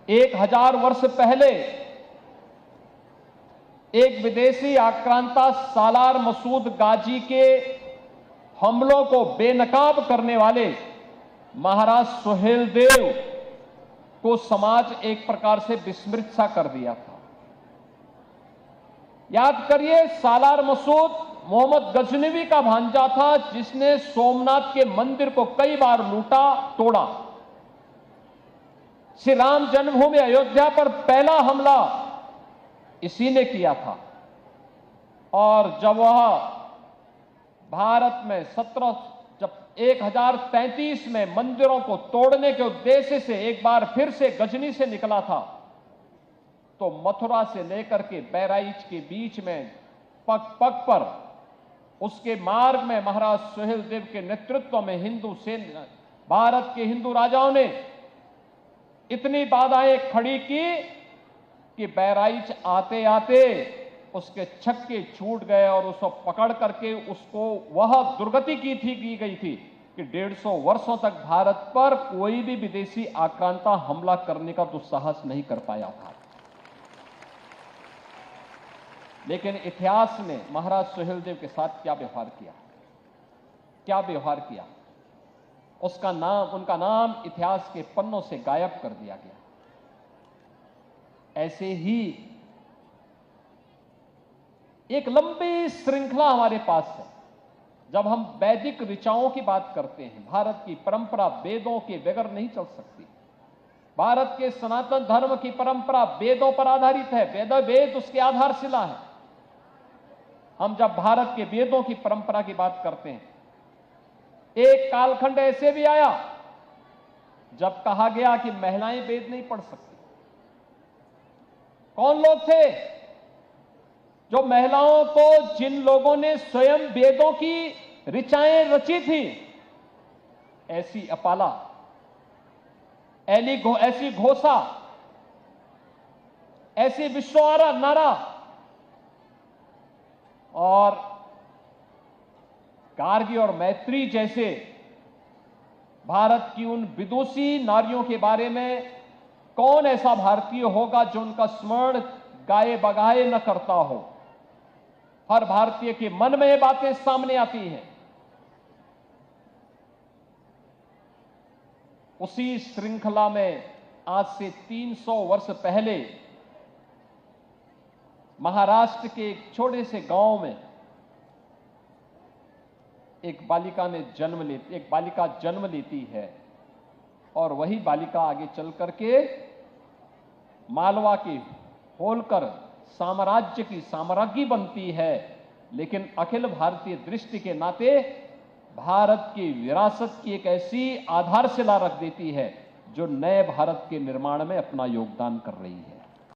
1000 वर्ष पहले एक विदेशी आक्रांता सालार मसूद गाजी के हमलों को बेनकाब करने वाले महाराज सुहेलदेव को समाज एक प्रकार से विस्मृत सा कर दिया था। याद करिए, सालार मसूद मोहम्मद गजनवी का भांजा था, जिसने सोमनाथ के मंदिर को कई बार लूटा तोड़ा। श्री राम जन्मभूमि अयोध्या पर पहला हमला इसी ने किया था। और जब वह भारत में 1033 में मंदिरों को तोड़ने के उद्देश्य से एक बार फिर से गजनी से निकला था, तो मथुरा से लेकर के बहराइच के बीच में पग पग पर उसके मार्ग में महाराज सुहेलदेव के नेतृत्व में हिंदू सेना, भारत के हिंदू राजाओं ने इतनी बाधाएं खड़ी की कि बहराइच आते आते उसके छक्के छूट गए और उसको पकड़ करके उसको वह दुर्गति की गई थी कि 150 वर्षों तक भारत पर कोई भी विदेशी आक्रांता हमला करने का दुस्साहस नहीं कर पाया था। लेकिन इतिहास ने महाराज सुहेलदेव के साथ क्या व्यवहार किया, उनका नाम इतिहास के पन्नों से गायब कर दिया गया। ऐसे ही एक लंबी श्रृंखला हमारे पास है। जब हम वैदिक ऋचाओं की बात करते हैं, भारत की परंपरा वेदों के बगैर नहीं चल सकती। भारत के सनातन धर्म की परंपरा वेदों पर आधारित है। वेद उसकी आधारशिला है। हम जब भारत के वेदों की परंपरा की बात करते हैं, एक कालखंड ऐसे भी आया जब कहा गया कि महिलाएं वेद नहीं पढ़ सकती। कौन लोग थे जो महिलाओं को, जिन लोगों ने स्वयं वेदों की ऋचाएं रची थी, ऐसी अपाला, ऐसी घोषा, ऐसी विश्वारा नारा और गार्गी और मैत्री जैसे भारत की उन विदुषी नारियों के बारे में कौन ऐसा भारतीय होगा जो उनका स्मरण गाए बगाए न करता हो। हर भारतीय के मन में ये बातें सामने आती हैं। उसी श्रृंखला में आज से 300 वर्ष पहले महाराष्ट्र के एक छोटे से गांव में एक बालिका जन्म लेती है और वही बालिका आगे चल करके मालवा के होलकर साम्राज्य की साम्राज्ञी बनती है। लेकिन अखिल भारतीय दृष्टि के नाते भारत की विरासत की एक ऐसी आधारशिला रख देती है जो नए भारत के निर्माण में अपना योगदान कर रही है।